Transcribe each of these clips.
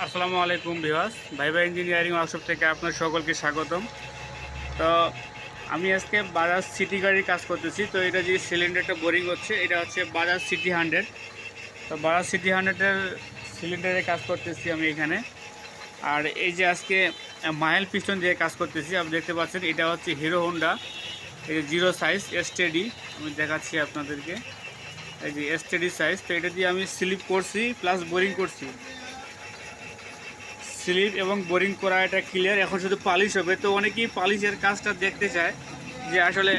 আসসালামু আলাইকুম viewers, viva engineering workshop থেকে আপনার সকলকে স্বাগতম। তো আমি আজকে বাজাজ সিটি গাড়ির কাজ করতেছি। তো এটা যে সিলিন্ডারটা বোরিং হচ্ছে, এটা হচ্ছে বাজাজ সিটি 100। তো বাজাজ সিটি 100-এর সিলিন্ডারে কাজ করতেছি আমি এখানে। আর এই যে আজকে মাইল পিস্টন দিয়ে কাজ করতেছি, আপনি দেখতে পাচ্ছেন এটা হচ্ছে হিরো হোন্ডা, এই যে জিরো সাইজ এসটেডি। আমি দেখাচ্ছি আপনাদেরকে, এই যে এসটেডি সাইজ। তো এটা দিয়ে আমি স্লিপ করছি প্লাস বোরিং করছি। স্লিপ এবং বোরিং করা এটা ক্লিয়ার, এখন শুধু পালিশ হবে। তো অনেকেই পালিশের কাজটা দেখতে চায় যে আসলে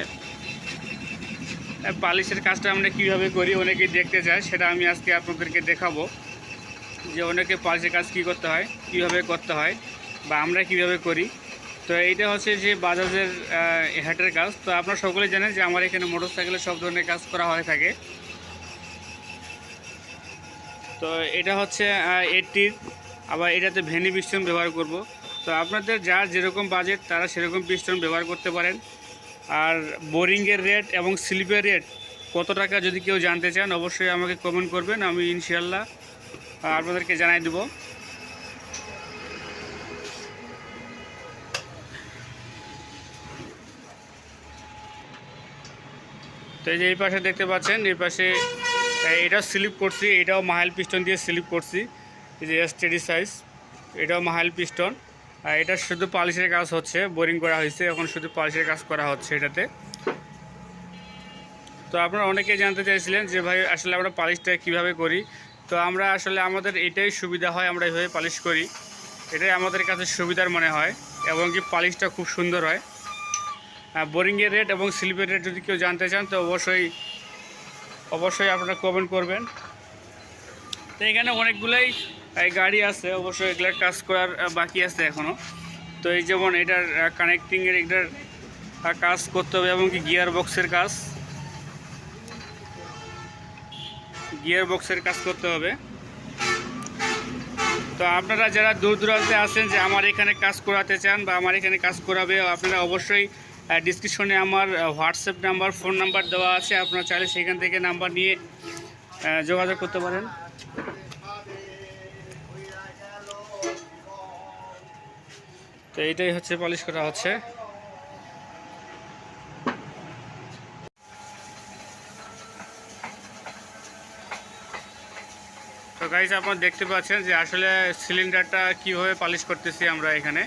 পালিশের কাজটা আমরা কীভাবে করি, অনেকেই দেখতে চায়। সেটা আমি আজকে আপনাদেরকে দেখাবো যে অনেকে পালিশের কাজ কী করতে হয়, কীভাবে করতে হয়, বা আমরা কীভাবে করি। তো এইটা হচ্ছে যে বাজাজের হ্যাটের কাজ। তো আপনারা সকলেই জানেন যে আমার এখানে মোটরসাইকেলের সব ধরনের কাজ করা হয়ে থাকে। তো এটা হচ্ছে 80, আবার এটাতে ভেনি পিস্টন ব্যবহার করব। তো আপনাদের যার যেরকম বাজেট তারা সেরকম পিস্টন ব্যবহার করতে পারেন। আর বোরিংয়ের রেট এবং স্লিপের রেট কত টাকা যদি কেউ জানতে চান, অবশ্যই আমাকে কমেন্ট করবেন, আমি ইনশাল্লাহ আপনাদেরকে জানাই দেব। তো এই যে এই পাশে দেখতে পাচ্ছেন, এই পাশে এটাও স্লিপ করছি, এটাও মাইল পিস্টন দিয়ে স্লিপ করছি। এই যে এসটিডি সাইজ, এটাও মাইল পিস্টন। আর এটা শুধু পালিশের কাজ হচ্ছে, বোরিং করা হয়েছে, এখন শুধু পালিশের কাজ করা হচ্ছে এটাতে। তো আপনারা অনেকেই জানতে চাইছিলেন যে ভাই আসলে আমরা পালিশটা কিভাবে করি। তো আমরা আসলে আমাদের এটাই সুবিধা হয়, আমরা এইভাবে পালিশ করি, এটাই আমাদের কাছে সুবিধার মনে হয়, এবং কি পালিশটা খুব সুন্দর হয়। বোরিংয়ের রেট এবং স্লিপের রেট যদি কেউ জানতে চান তো অবশ্যই আপনারা কমেন্ট করবেন। তো এখানে অনেকগুলাই গাড়ি আছে, অবশ্যই এগুলোর কাজ করার বাকি আছে এখনও। তো এই যেমন এটার কানেক্টিংয়ের এটার কাজ করতে হবে, এবং কি গিয়ার বক্সের কাজ করতে হবে। তো আপনারা যারা দূর দূরান্তে আছেন যে আমার এখানে কাজ করাতে চান বা আমার এখানে কাজ করাবে, আপনারা অবশ্যই ডিসক্রিপশনে আমার হোয়াটসঅ্যাপ নাম্বার, ফোন নাম্বার দেওয়া আছে, আপনারা চাইলে সেখান থেকে নাম্বার নিয়ে যোগাযোগ করতে পারেন। তো এইটাই হচ্ছে পলিশ করা হচ্ছে। তো গাইস, আপনারা দেখতে পাচ্ছেন যে আসলে সিলিন্ডারটা কীভাবে পলিশ করতেছি আমরা এখানে।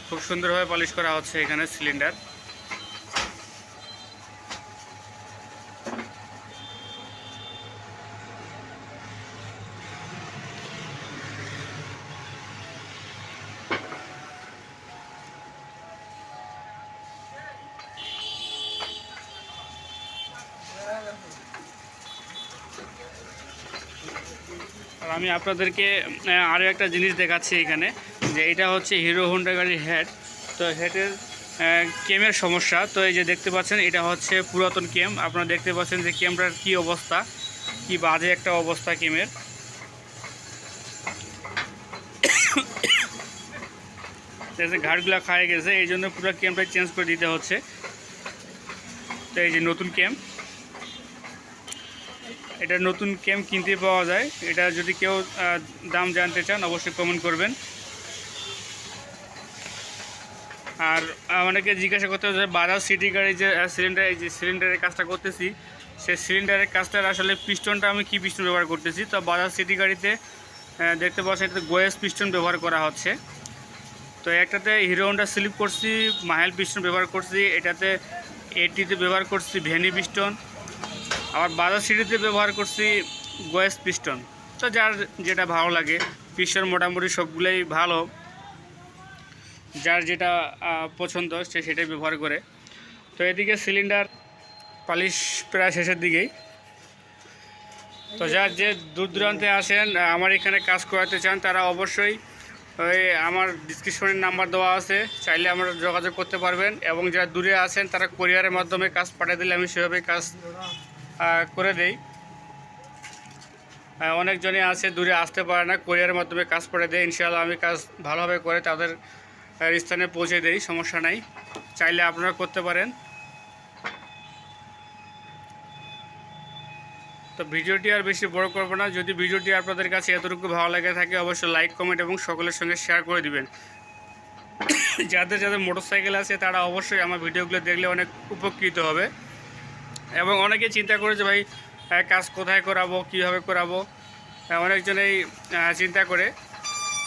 খুব সুন্দরভাবে পলিশ করা হচ্ছে এখানে সিলিন্ডার। আর আমি আপনাদেরকে আরও একটা জিনিস দেখাচ্ছি এখানে, যে এটা হচ্ছে হিরো হোন্ডা গাড়ির হেড। তো হেডের কেমের সমস্যা। তো এই যে দেখতে পাচ্ছেন, এটা হচ্ছে পুরাতন কেম। আপনারা দেখতে পাচ্ছেন যে কেমটার কি অবস্থা, কি বাজে একটা অবস্থা কেমের। ঘাটগুলো খায় গেছে, এই জন্য পুরো কেমটা চেঞ্জ করে দিতে হচ্ছে। তো এই যে নতুন কেম, এটা নতুন কেম কিনতে পাওয়া যায়। এটা যদি কেউ দাম জানতে চান অবশ্যই কমেন্ট করবেন। আর অনেকে জিজ্ঞাসা করতে হচ্ছে বাজাজ সিটি গাড়ির যে সিলিন্ডার, এই যে সিলিন্ডারের কাজটা করতেছি, সেই সিলিন্ডারের কাজটার আসলে পিস্টনটা আমি কি পিস্টন ব্যবহার করতেছি। তো বাজাজ সিটি গাড়িতে দেখতে পাচ্ছেন এটাতে গোয়েস পিস্টন ব্যবহার করা হচ্ছে। তো একটাতে হিরো হোন্ডা স্লিপ করছি, মাইল পিস্টন ব্যবহার করছি, এটাতে 80-তে ব্যবহার করছি ভেনি পিস্টন, আবার বাজাজ সিটিতে ব্যবহার করছি গোয়েস পিস্টন। তো যার যেটা ভালো লাগে, পিস্টন মোটামুটি সবগুলোই ভালো, যার যেটা পছন্দ সে সেটাই ব্যবহার করে। তো এদিকে সিলিন্ডার পালিশ প্রায় শেষের দিকেই। তো যার যে দূর দূরান্তে আসেন আমার এখানে কাজ করাতে চান, তারা অবশ্যই ওই আমার ডিসক্রিপশনের নাম্বার দেওয়া আছে, চাইলে আমরা যোগাযোগ করতে পারবেন। এবং যারা দূরে আছেন তারা কোরিয়ারের মাধ্যমে কাজ পাঠিয়ে দিলে আমি সেভাবে কাজ করে দেই। অনেকজনই আছে দূরে আসতে পারে না, কোরিয়ারের মাধ্যমে কাজ পাঠিয়ে দেয়, ইনশাআল্লাহ আমি কাজ ভালোভাবে করে তাদের স্থানে পৌঁছে দেই, সমস্যা নাই, চাইলে আপনারা করতে পারেন। তো ভিডিওটি আর বেশি বড় করব না। যদি ভিডিওটি আপনাদের কাছে এতটুকু ভালো লাগে থাকে অবশ্যই লাইক কমেন্ট এবং সকলের সঙ্গে শেয়ার করে দিবেন। যাদের যাদের মোটরসাইকেল আছে তারা অবশ্যই আমার ভিডিওগুলো দেখলে অনেক উপকৃত হবে। এবং অনেকে চিন্তা করে যে ভাই কাজ কোথায় করাবো, কীভাবে করাবো, অনেকজনেই চিন্তা করে।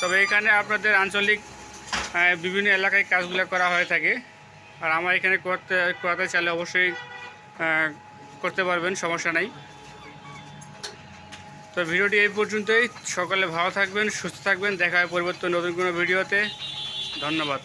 তবে এখানে আপনাদের আঞ্চলিক বিভিন্ন এলাকায় কাজগুলো করা হয়ে থাকে। আর আমার এখানে করাতে চাইলে অবশ্যই করতে পারবেন, সমস্যা নাই। তো ভিডিওটি এই পর্যন্তই। সকলে ভালো থাকবেন, সুস্থ থাকবেন। দেখা হয় পরিবর্তন নতুন কোনো ভিডিওতে। ধন্যবাদ।